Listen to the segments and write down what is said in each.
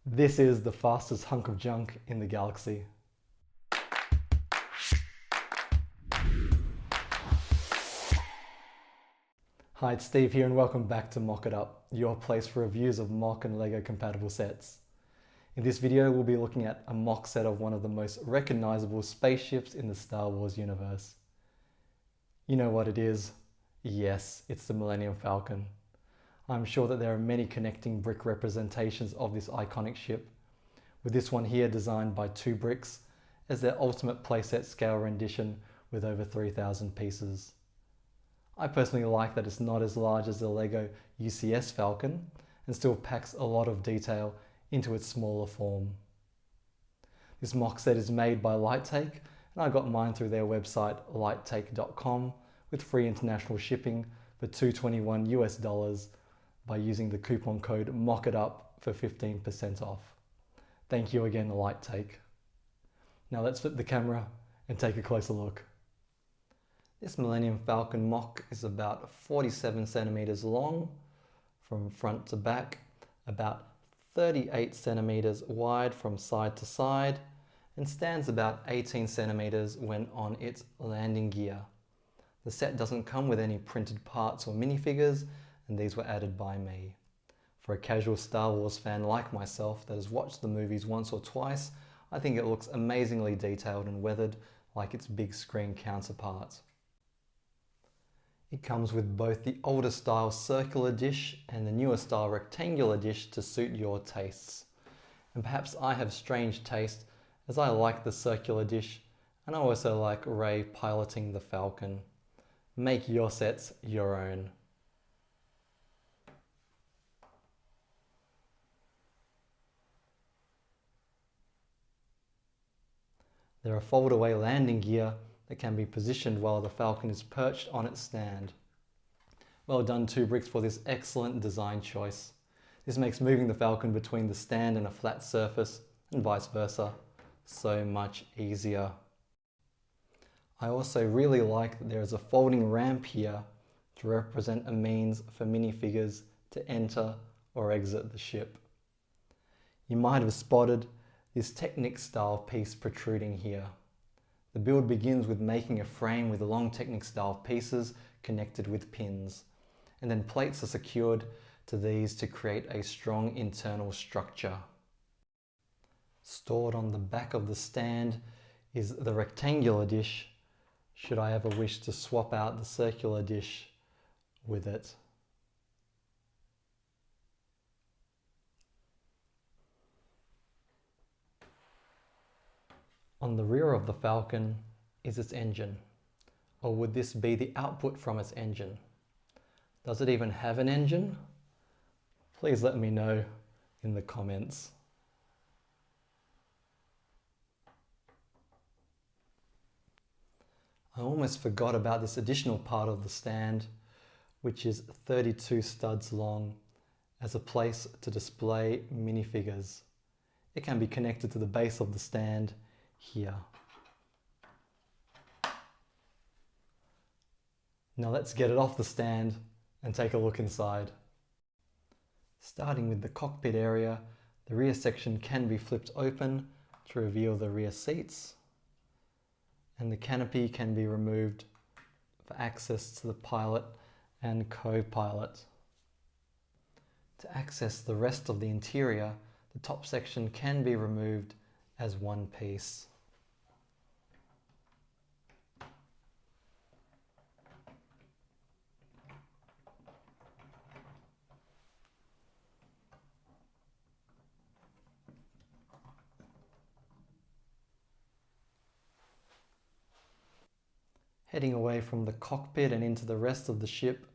This is the fastest hunk of junk in the galaxy. Hi, it's Steve here and welcome back to Mock It Up, your place for reviews of mock and LEGO compatible sets. In this video, we'll be looking at a mock set of one of the most recognizable spaceships in the Star Wars universe. You know what it is? Yes, it's the Millennium Falcon. I'm sure that there are many connecting brick representations of this iconic ship, with this one here designed by 2 Bricks as their ultimate playset scale rendition with over 3,000 pieces. I personally like that it's not as large as the LEGO UCS Falcon and still packs a lot of detail into its smaller form. This mock set is made by LighTake and I got mine through their website lightake.com with free international shipping for $221 US by using the coupon code MOCKITUP for 15% off. Thank you again, LighTake. Now let's flip the camera and take a closer look. This Millennium Falcon mock is about 47 centimeters long from front to back, about 38 centimeters wide from side to side, and stands about 18 centimeters when on its landing gear. The set doesn't come with any printed parts or minifigures, and these were added by me. For a casual Star Wars fan like myself that has watched the movies once or twice, I think it looks amazingly detailed and weathered like its big screen counterpart. It comes with both the older style circular dish and the newer style rectangular dish to suit your tastes. And perhaps I have strange taste as I like the circular dish and I also like Rey piloting the Falcon. Make your sets your own. There are fold-away landing gear that can be positioned while the Falcon is perched on its stand. Well done 2 Bricks for this excellent design choice. This makes moving the Falcon between the stand and a flat surface, and vice versa, so much easier. I also really like that there is a folding ramp here to represent a means for minifigures to enter or exit the ship. You might have spotted this Technic style piece protruding here. The build begins with making a frame with long Technic style pieces connected with pins, and then plates are secured to these to create a strong internal structure. Stored on the back of the stand is the rectangular dish, should I ever wish to swap out the circular dish with it. On the rear of the Falcon is its engine, or would this be the output from its engine? Does it even have an engine? Please let me know in the comments. I almost forgot about this additional part of the stand, which is 32 studs long, as a place to display minifigures. It can be connected to the base of the stand here. Now let's get it off the stand and take a look inside. Starting with the cockpit area, the rear section can be flipped open to reveal the rear seats, and the canopy can be removed for access to the pilot and co-pilot. To access the rest of the interior, the top section can be removed as one piece. Heading away from the cockpit and into the rest of the ship,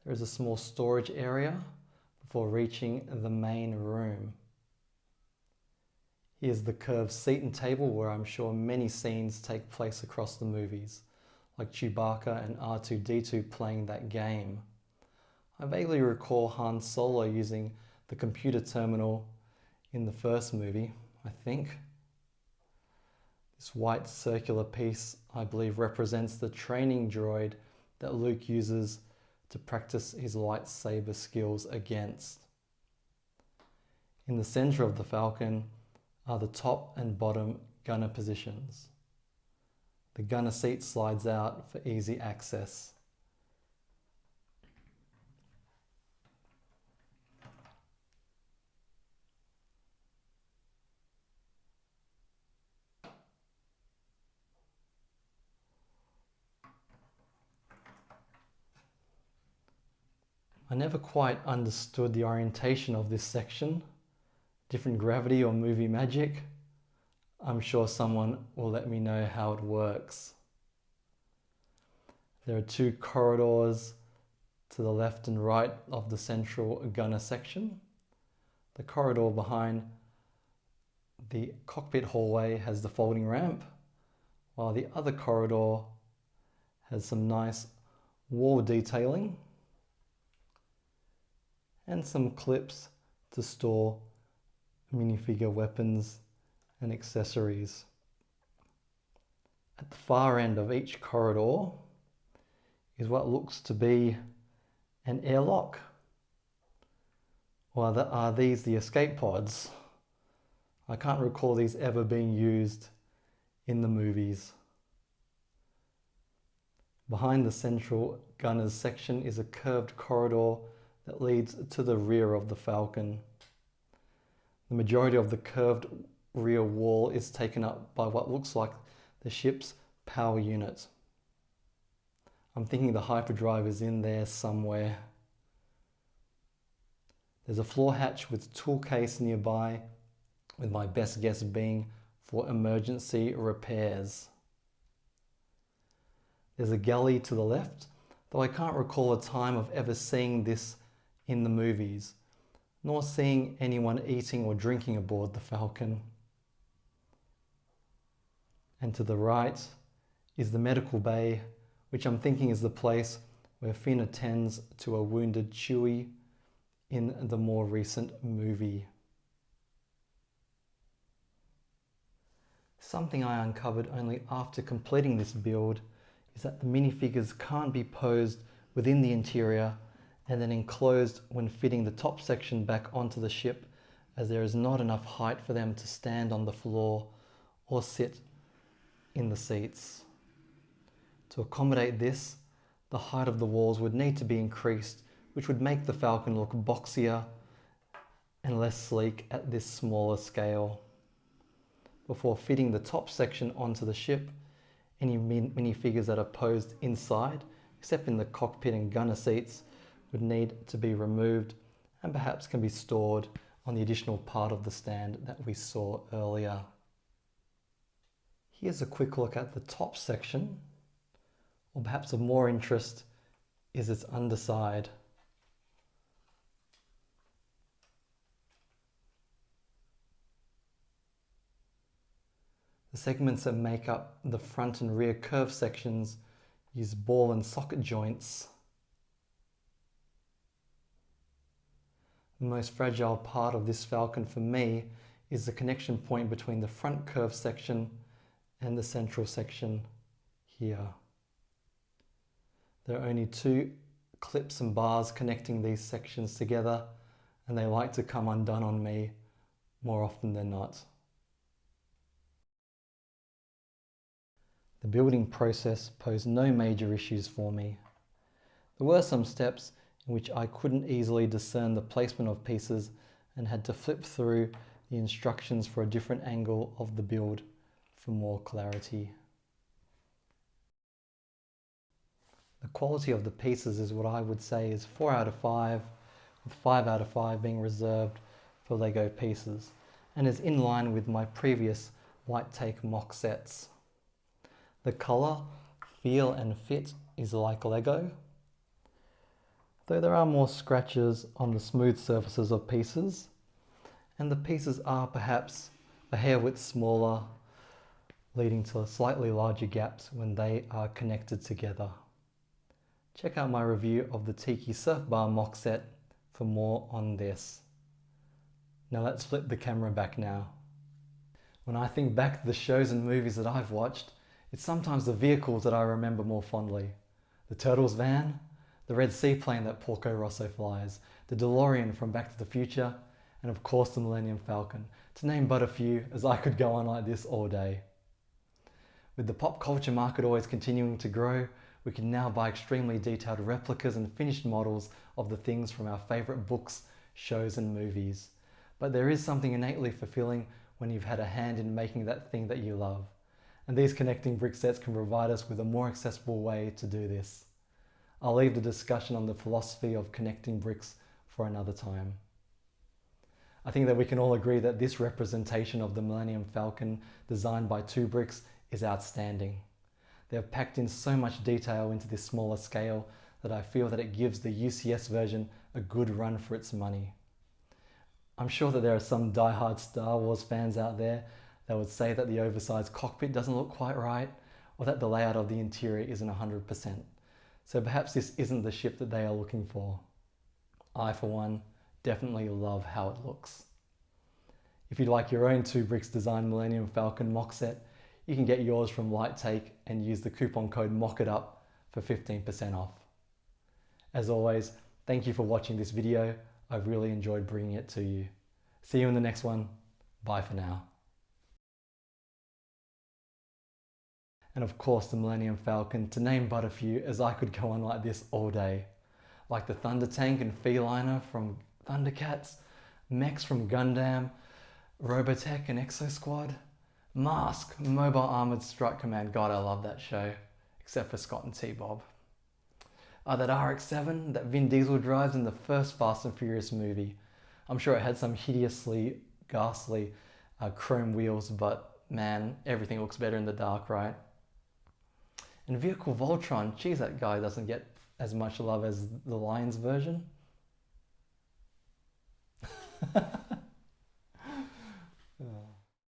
there is a small storage area before reaching the main room. Here's the curved seat and table where I'm sure many scenes take place across the movies, like Chewbacca and R2-D2 playing that game. I vaguely recall Han Solo using the computer terminal in the first movie, I think. This white circular piece, I believe, represents the training droid that Luke uses to practice his lightsaber skills against. In the center of the Falcon are the top and bottom gunner positions. The gunner seat slides out for easy access. I never quite understood the orientation of this section. Different gravity or movie magic? I'm sure someone will let me know how it works. There are two corridors to the left and right of the central gunner section. The corridor behind the cockpit hallway has the folding ramp, while the other corridor has some nice wall detailing and some clips to store minifigure weapons and accessories. At the far end of each corridor is what looks to be an airlock. Or are these the escape pods? I can't recall these ever being used in the movies. Behind the central gunners section is a curved corridor that leads to the rear of the Falcon. The majority of the curved rear wall is taken up by what looks like the ship's power unit. I'm thinking the hyperdrive is in there somewhere. There's a floor hatch with tool case nearby, with my best guess being for emergency repairs. There's a galley to the left, though I can't recall a time of ever seeing this in the movies, nor seeing anyone eating or drinking aboard the Falcon. And to the right is the medical bay, which I'm thinking is the place where Finn attends to a wounded Chewie in the more recent movie. Something I uncovered only after completing this build is that the minifigures can't be posed within the interior and then enclosed when fitting the top section back onto the ship, as there is not enough height for them to stand on the floor or sit in the seats. To accommodate this, the height of the walls would need to be increased, which would make the Falcon look boxier and less sleek at this smaller scale. Before fitting the top section onto the ship, any minifigures that are posed inside, except in the cockpit and gunner seats, would need to be removed and perhaps can be stored on the additional part of the stand that we saw earlier. Here's a quick look at the top section, or perhaps of more interest is its underside. The segments that make up the front and rear curve sections use ball and socket joints. The most fragile part of this Falcon for me is the connection point between the front curve section and the central section here. There are only two clips and bars connecting these sections together, and they like to come undone on me more often than not. The building process posed no major issues for me. There were some steps in which I couldn't easily discern the placement of pieces and had to flip through the instructions for a different angle of the build for more clarity. The quality of the pieces is what I would say is 4 out of 5, with 5 out of 5 being reserved for LEGO pieces, and is in line with my previous LighTake MOC sets. The colour, feel and fit is like LEGO, though there are more scratches on the smooth surfaces of pieces, and the pieces are perhaps a hair width smaller, leading to slightly larger gaps when they are connected together. Check out my review of the Tiki Surf Bar MOC set for more on this. Now let's flip the camera back now. When I think back to the shows and movies that I've watched, it's sometimes the vehicles that I remember more fondly. The Turtles van, the red seaplane that Porco Rosso flies, the DeLorean from Back to the Future, and of course the Millennium Falcon, to name but a few, as I could go on like this all day. With the pop culture market always continuing to grow, we can now buy extremely detailed replicas and finished models of the things from our favourite books, shows and movies. But there is something innately fulfilling when you've had a hand in making that thing that you love. And these connecting brick sets can provide us with a more accessible way to do this. I'll leave the discussion on the philosophy of connecting bricks for another time. I think that we can all agree that this representation of the Millennium Falcon designed by 2Bricks is outstanding. They have packed in so much detail into this smaller scale that I feel that it gives the UCS version a good run for its money. I'm sure that there are some die-hard Star Wars fans out there that would say that the oversized cockpit doesn't look quite right, or that the layout of the interior isn't 100%. So perhaps this isn't the ship that they are looking for. I, for one, definitely love how it looks. If you'd like your own 2Bricks designed Millennium Falcon MOC set, you can get yours from LighTake and use the coupon code MOCKITUP for 15% off. As always, thank you for watching this video. I've really enjoyed bringing it to you. See you in the next one. Bye for now. And of course the Millennium Falcon, to name but a few, as I could go on like this all day. Like the Thunder Tank and Feliner from Thundercats, mechs from Gundam, Robotech and Exo Squad, Mask, Mobile Armored Strike Command. God, I love that show, except for Scott and T-Bob. That RX-7 that Vin Diesel drives in the first Fast and Furious movie. I'm sure it had some hideously ghastly chrome wheels, but man, everything looks better in the dark, right? And Vehicle Voltron, geez, that guy doesn't get as much love as the Lions version.